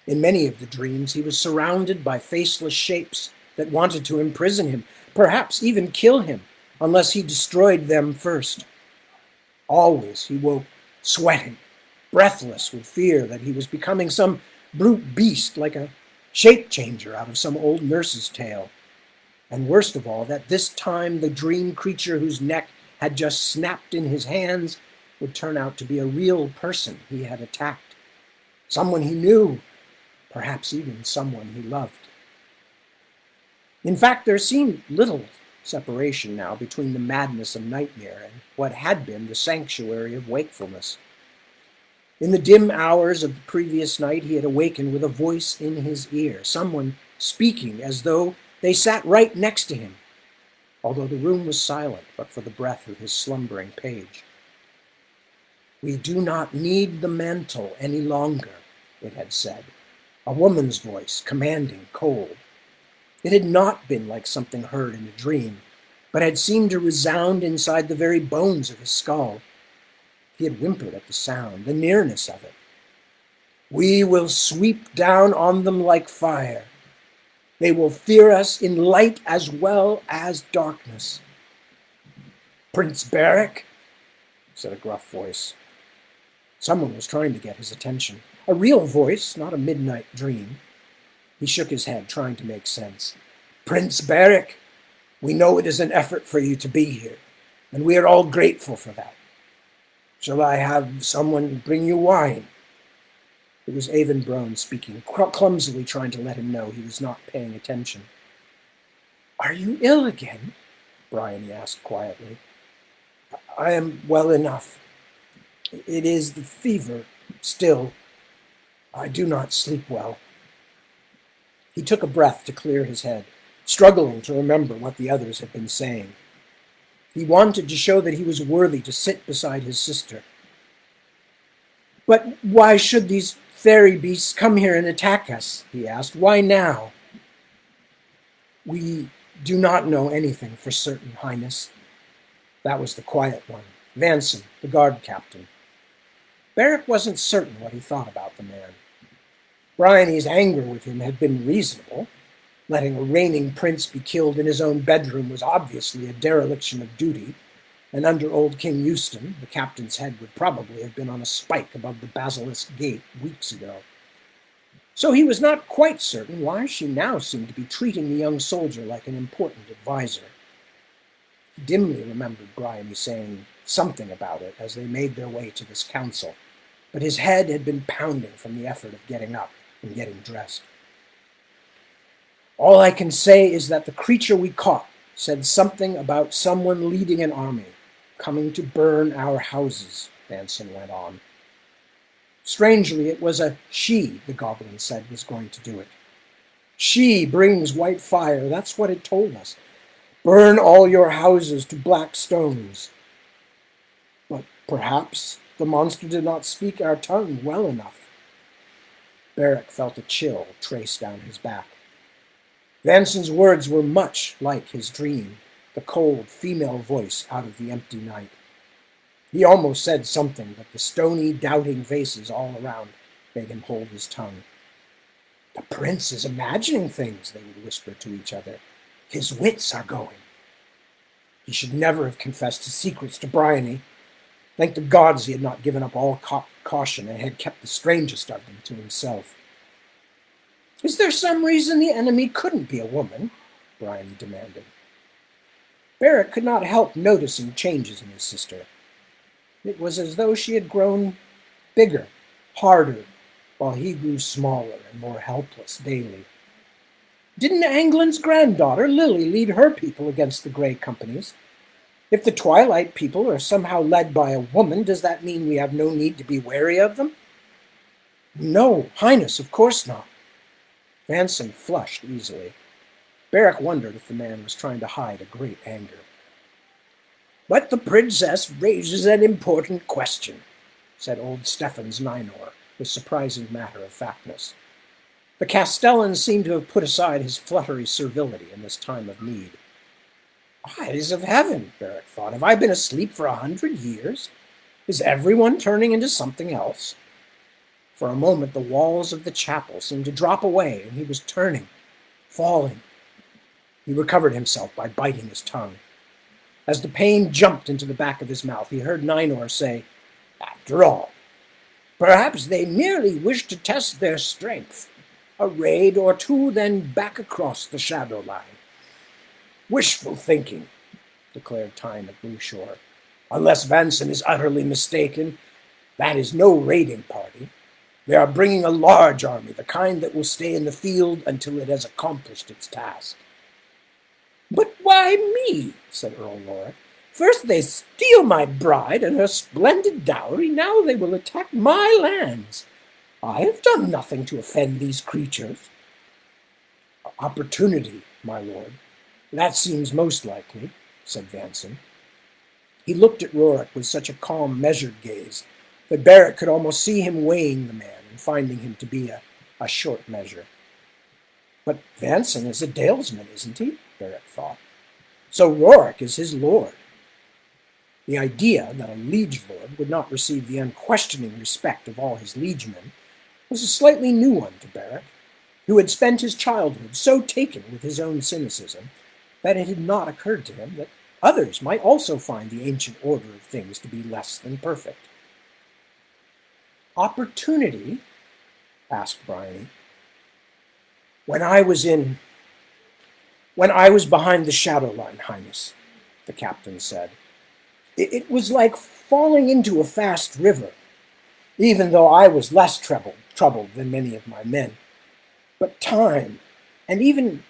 In many of the dreams he was surrounded by faceless shapes that wanted to imprison him, perhaps even kill him, unless he destroyed them first. Always he woke sweating, breathless with fear that he was becoming some brute beast like a shape-changer out of some old nurse's tale. And worst of all, that this time the dream creature whose neck had just snapped in his hands would turn out to be a real person he had attacked. Someone he knew, perhaps even someone he loved. In fact, there seemed little separation now between the madness of nightmare and what had been the sanctuary of wakefulness. In the dim hours of the previous night, he had awakened with a voice in his ear, someone speaking as though they sat right next to him, although the room was silent but for the breath of his slumbering page. "We do not need the mantle any longer," it had said, a woman's voice, commanding, cold. It had not been like something heard in a dream, but had seemed to resound inside the very bones of his skull. He had whimpered at the sound, the nearness of it. "We will sweep down on them like fire. They will fear us in light as well as darkness." "Prince Beric?" said a gruff voice. Someone was trying to get his attention. A real voice, not a midnight dream. He shook his head, trying to make sense. "Prince Beric, we know it is an effort for you to be here, and we are all grateful for that. Shall I have someone bring you wine?" It was Avon Brone speaking, clumsily trying to let him know he was not paying attention. "Are you ill again?" Bryony asked quietly. "I am well enough. It is the fever, still. I do not sleep well." He took a breath to clear his head, struggling to remember what the others had been saying. He wanted to show that he was worthy to sit beside his sister. "But why should these fairy beasts come here and attack us?" he asked. "Why now?" "We do not know anything for certain, Highness." That was the quiet one, Vanson, the guard captain. Beric wasn't certain what he thought about the man. Bryony's anger with him had been reasonable. Letting a reigning prince be killed in his own bedroom was obviously a dereliction of duty, and under old King Euston, the captain's head would probably have been on a spike above the basilisk gate weeks ago. So he was not quite certain why she now seemed to be treating the young soldier like an important advisor. He dimly remembered Bryony saying something about it as they made their way to this council, but his head had been pounding from the effort of getting up and getting dressed. "All I can say is that the creature we caught said something about someone leading an army, coming to burn our houses," Vanson went on. "Strangely, it was a she, the goblin said, was going to do it. She brings white fire, that's what it told us. Burn all your houses to black stones. But perhaps the monster did not speak our tongue well enough." Beric felt a chill trace down his back. Vanson's words were much like his dream, the cold female voice out of the empty night. He almost said something, but the stony, doubting faces all around made him hold his tongue. "The prince is imagining things," they would whisper to each other. "His wits are going." He should never have confessed his secrets to Bryony. Thank the gods he had not given up all caution and had kept the strangest of them to himself. "Is there some reason the enemy couldn't be a woman?" Bryony demanded. Beric could not help noticing changes in his sister. It was as though she had grown bigger, harder, while he grew smaller and more helpless daily. Didn't Anglin's granddaughter, Lily, lead her people against the Grey Companies? If the Twilight people are somehow led by a woman, does that mean we have no need to be wary of them? No, Highness, of course not. Vanson flushed easily. Beric wondered if the man was trying to hide a great anger. "But the princess raises an important question," said old Stefan's Ninor, with surprising matter-of-factness. The Castellan seemed to have put aside his fluttery servility in this time of need. Eyes of heaven, Beric thought. Have I been asleep for 100 years? Is everyone turning into something else? For a moment, the walls of the chapel seemed to drop away, and he was turning, falling. He recovered himself by biting his tongue. As the pain jumped into the back of his mouth, he heard Ninor say, "After all, perhaps they merely wish to test their strength. A raid or two, then back across the shadow line." "Wishful thinking," declared Tyne of Blue Shore. "Unless Vanson is utterly mistaken, that is no raiding party. They are bringing a large army, the kind that will stay in the field until it has accomplished its task." But why me? Said Earl Warwick. First they steal my bride and her splendid dowry, now they will attack my lands. I have done nothing to offend these creatures. Opportunity, my lord. That seems most likely, said Vanson. He looked at Rorik with such a calm, measured gaze that Barrett could almost see him weighing the man and finding him to be a short measure. But Vanson is a dalesman, isn't he? Barrett thought. So Rorik is his lord. The idea that a liege lord would not receive the unquestioning respect of all his liegemen was a slightly new one to Barrett, who had spent his childhood so taken with his own cynicism that it had not occurred to him that others might also find the ancient order of things to be less than perfect. Opportunity? Asked Bryony. When I was behind the shadow line, Highness, the captain said, it was like falling into a fast river, even though I was less troubled than many of my men. But time, and even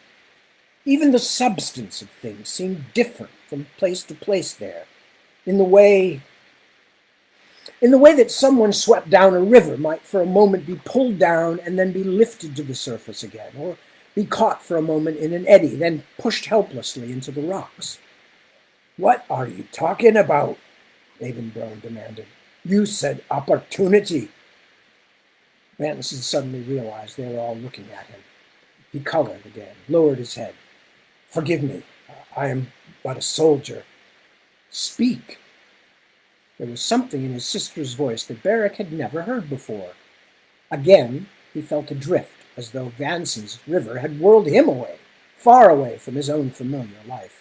the substance of things, seemed different from place to place there, in the way that someone swept down a river might for a moment be pulled down and then be lifted to the surface again, or be caught for a moment in an eddy, then pushed helplessly into the rocks. What are you talking about? Avenbrone demanded. You said opportunity. Vanson suddenly realized they were all looking at him. He colored again, lowered his head. Forgive me, I am but a soldier. Speak. There was something in his sister's voice that Barrack had never heard before. Again, he felt adrift, as though Vanson's river had whirled him away, far away from his own familiar life.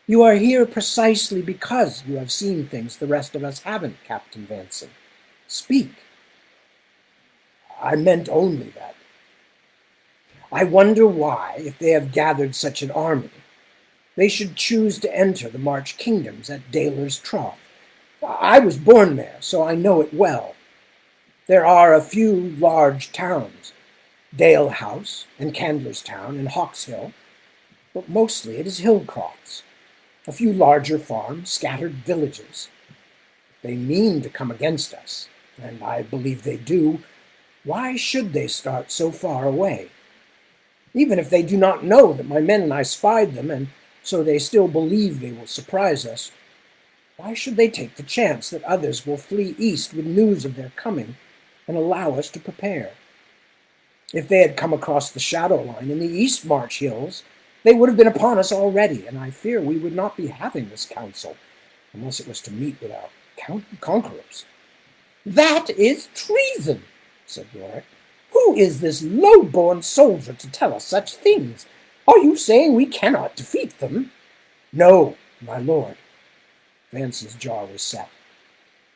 You are here precisely because you have seen things the rest of us haven't, Captain Vanson. Speak. I meant only that. I wonder why, if they have gathered such an army, they should choose to enter the March kingdoms at Daler's Trough. I was born there, so I know it well. There are a few large towns, Dale House and Candlerstown and Hawkshill, but mostly it is hillcrofts. A few larger farms, scattered villages. They mean to come against us, and I believe they do. Why should they start so far away? Even if they do not know that my men and I spied them, and so they still believe they will surprise us, why should they take the chance that others will flee east with news of their coming and allow us to prepare? If they had come across the shadow line in the East March hills, they would have been upon us already, and I fear we would not be having this council, unless it was to meet with our conquerors. That is treason, said Rorik. Who is this low-born soldier to tell us such things? Are you saying we cannot defeat them? No, my lord. Vanson's jaw was set.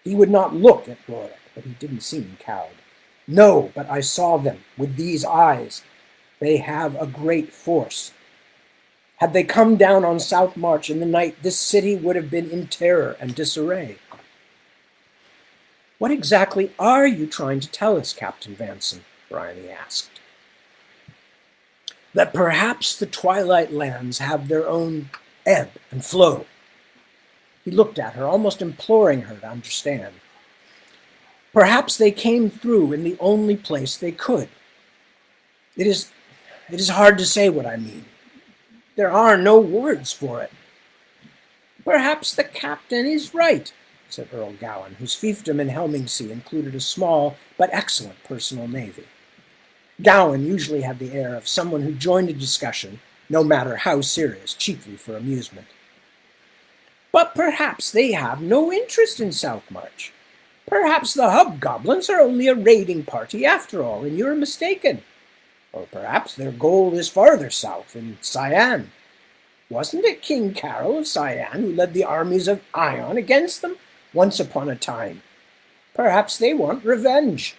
He would not look at Rorik, but he didn't seem cowed. No, but I saw them with these eyes. They have a great force. Had they come down on South March in the night, this city would have been in terror and disarray. What exactly are you trying to tell us, Captain Vanson? Bryony asked. That perhaps the Twilight Lands have their own ebb and flow. He looked at her, almost imploring her to understand. Perhaps they came through in the only place they could. It is hard to say what I mean. There are no words for it. Perhaps the captain is right, said Earl Gowan, whose fiefdom in Helmingsea included a small but excellent personal navy. Gowan usually had the air of someone who joined a discussion, no matter how serious, chiefly for amusement. But perhaps they have no interest in South March. Perhaps the hobgoblins are only a raiding party after all, and you're mistaken. Or perhaps their goal is farther south, in Cyan. Wasn't it King Carol of Cyan who led the armies of Ion against them once upon a time? Perhaps they want revenge.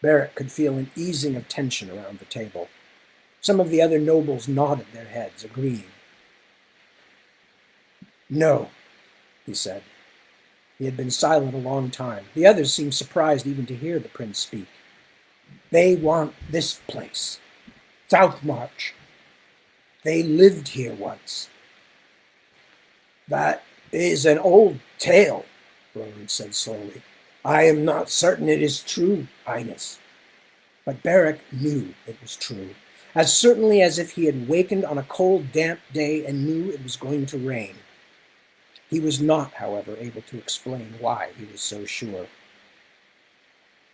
Barrett could feel an easing of tension around the table. Some of the other nobles nodded their heads, agreeing. No, he said. He had been silent a long time. The others seemed surprised even to hear the prince speak. They want this place, South March. They lived here once. That is an old tale, Roland said slowly. I am not certain it is true, Highness. But Beric knew it was true, as certainly as if he had wakened on a cold, damp day and knew it was going to rain. He was not, however, able to explain why he was so sure.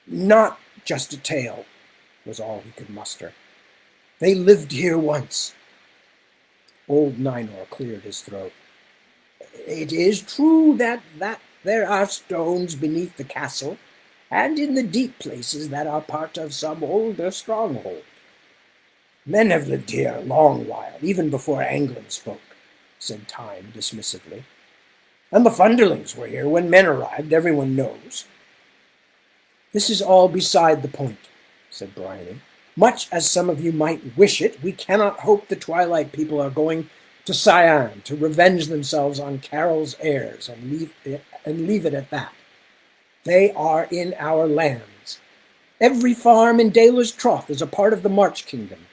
Not just a tale, was all he could muster. They lived here once. Old Ninor cleared his throat. It is true that there are stones beneath the castle, and in the deep places that are part of some older stronghold. Men have lived here a long while, even before Anglin spoke, said Time dismissively. And the Funderlings were here when men arrived, everyone knows. This is all beside the point, said Bryony. Much as some of you might wish it, we cannot hope the Twilight people are going to Siam to revenge themselves on Carol's heirs and leave it at that. They are in our lands. Every farm in Daler's Trough is a part of the March Kingdom.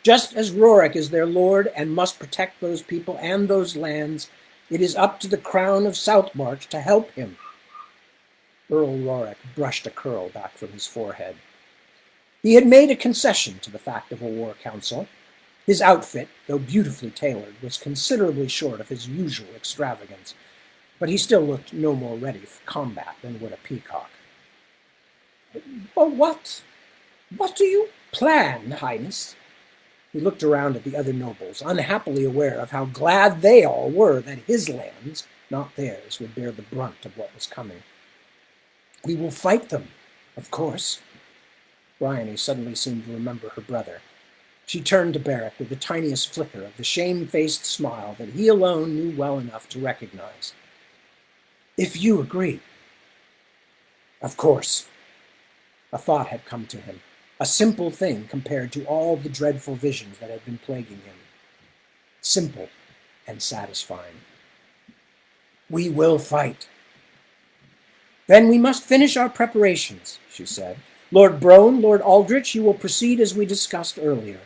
Just as Rorik is their lord and must protect those people and those lands, it is up to the crown of Southmarch to help him. Earl Rorik brushed a curl back from his forehead. He had made a concession to the fact of a war council. His outfit, though beautifully tailored, was considerably short of his usual extravagance, but he still looked no more ready for combat than would a peacock. Well, what do you plan, Highness? He looked around at the other nobles, unhappily aware of how glad they all were that his lands, not theirs, would bear the brunt of what was coming. We will fight them, of course. Bryony suddenly seemed to remember her brother. She turned to Beric with the tiniest flicker of the shame-faced smile that he alone knew well enough to recognize. If you agree. Of course. A thought had come to him, a simple thing compared to all the dreadful visions that had been plaguing him. Simple and satisfying. We will fight. Then we must finish our preparations, she said. Lord Brone, Lord Aldrich, you will proceed as we discussed earlier.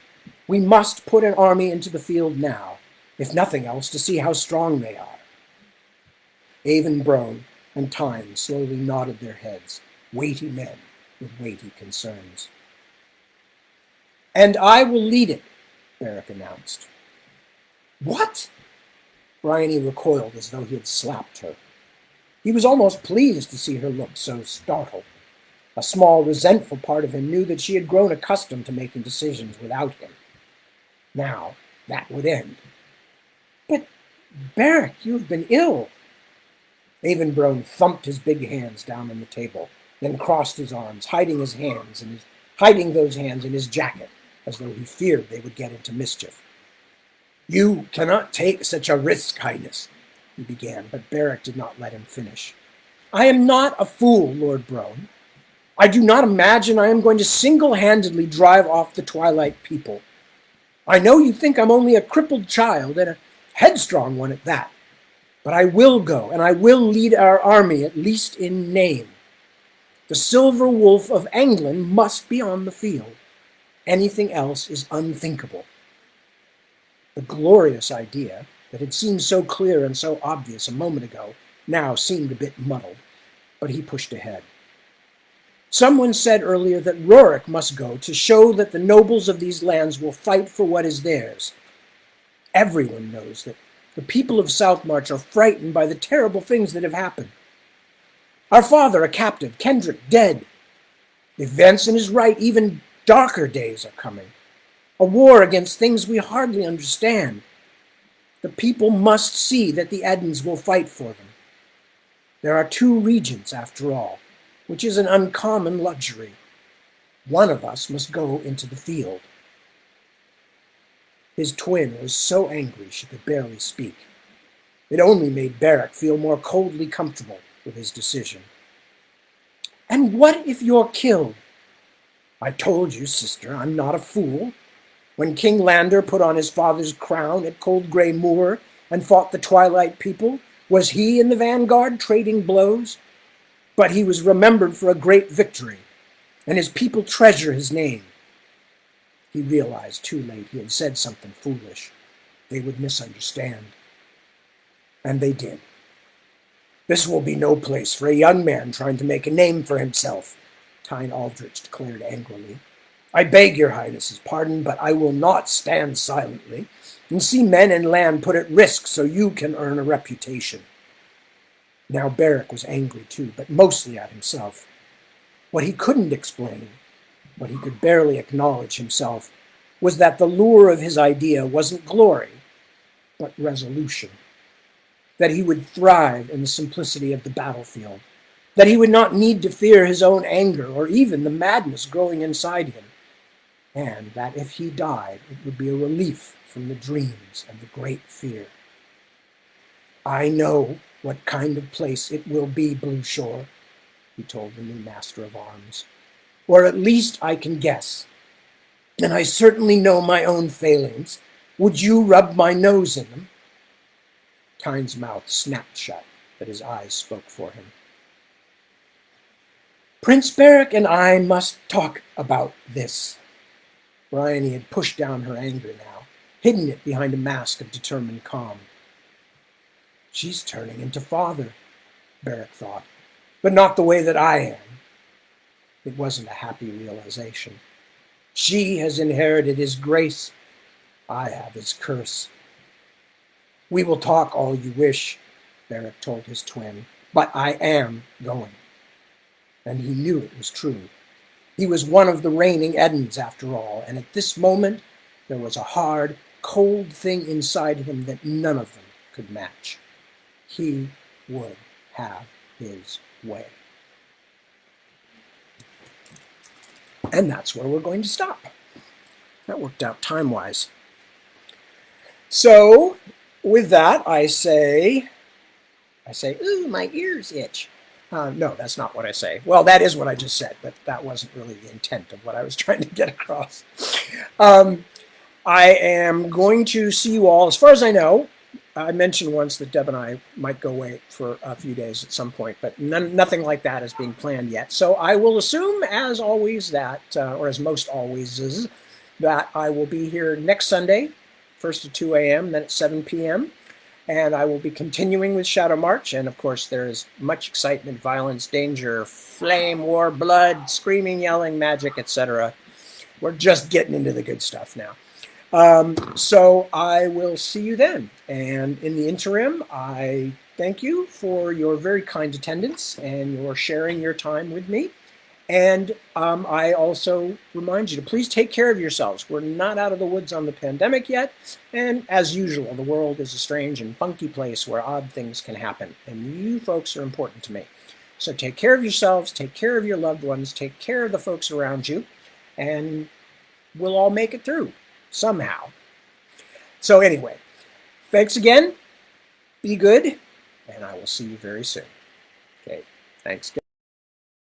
We must put an army into the field now, if nothing else, to see how strong they are. Avon Brone and Time slowly nodded their heads, weighty men with weighty concerns. And I will lead it, Beric announced. What? Bryony recoiled as though he had slapped her. He was almost pleased to see her look so startled. A small, resentful part of him knew that she had grown accustomed to making decisions without him. Now, that would end. But, Beric, you have been ill. Avon Brone thumped his big hands down on the table, then crossed his arms, hiding those hands in his jacket, as though he feared they would get into mischief. You cannot take such a risk, Highness, he began, but Beric did not let him finish. I am not a fool, Lord Brone. I do not imagine I am going to single-handedly drive off the Twilight people. I know you think I'm only a crippled child, and a headstrong one at that. But I will go, and I will lead our army, at least in name. The Silver Wolf of Anglin must be on the field. Anything else is unthinkable. The glorious idea that had seemed so clear and so obvious a moment ago now seemed a bit muddled, but he pushed ahead. Someone said earlier that Rorik must go to show that the nobles of these lands will fight for what is theirs. Everyone knows that the people of Southmarch are frightened by the terrible things that have happened. Our father, a captive, Kendrick, dead. If Vanson is right, even darker days are coming. A war against things we hardly understand. The people must see that the Eddens will fight for them. There are 2 regents, after all, which is an uncommon luxury. One of us must go into the field. His twin was so angry she could barely speak. It only made Beric feel more coldly comfortable with his decision. And what if you're killed? I told you, sister, I'm not a fool. When King Lander put on his father's crown at Cold Grey Moor and fought the Twilight people, was he in the vanguard trading blows? But he was remembered for a great victory, and his people treasure his name. He realized too late he had said something foolish. They would misunderstand. And they did. This will be no place for a young man trying to make a name for himself, Tyne Aldrich declared angrily. I beg your highness's pardon, but I will not stand silently and see men and land put at risk so you can earn a reputation. Now Beric was angry too, but mostly at himself. What he couldn't explain, what he could barely acknowledge himself, was that the lure of his idea wasn't glory, but resolution. That he would thrive in the simplicity of the battlefield, that he would not need to fear his own anger or even the madness growing inside him, and that if he died, it would be a relief from the dreams and the great fear. I know what kind of place it will be, Blue Shore, he told the new master of arms. Or at least I can guess. And I certainly know my own failings. Would you rub my nose in them? Tyne's mouth snapped shut, but his eyes spoke for him. Prince Beric and I must talk about this. Bryony had pushed down her anger now, hidden it behind a mask of determined calm. She's turning into father, Beric thought, but not the way that I am. It wasn't a happy realization. She has inherited his grace. I have his curse. We will talk all you wish, Beric told his twin, but I am going. And he knew it was true. He was one of the reigning Edens, after all, and at this moment there was a hard, cold thing inside him that none of them could match. He would have his way. And that's where we're going to stop. That worked out time-wise. So, with that, I say, ooh, my ears itch. No, that's not what I say. Well, that is what I just said, but that wasn't really the intent of what I was trying to get across. I am going to see you all, as far as I know. I mentioned once that Deb and I might go away for a few days at some point, but nothing like that is being planned yet. So I will assume, as always, that, or as most always is, that I will be here next Sunday, first at 2 a.m., then at 7 p.m., and I will be continuing with Shadowmarch, and of course there is much excitement, violence, danger, flame, war, blood, screaming, yelling, magic, etc. We're just getting into the good stuff now. So I will see you then. And in the interim, I thank you for your very kind attendance and your sharing your time with me. And I also remind you to please take care of yourselves. We're not out of the woods on the pandemic yet. And as usual, the world is a strange and funky place where odd things can happen. And you folks are important to me. So take care of yourselves, take care of your loved ones, take care of the folks around you, and we'll all make it through. Somehow. So anyway, thanks again. Be good, and I will see you very soon. Okay, thanks.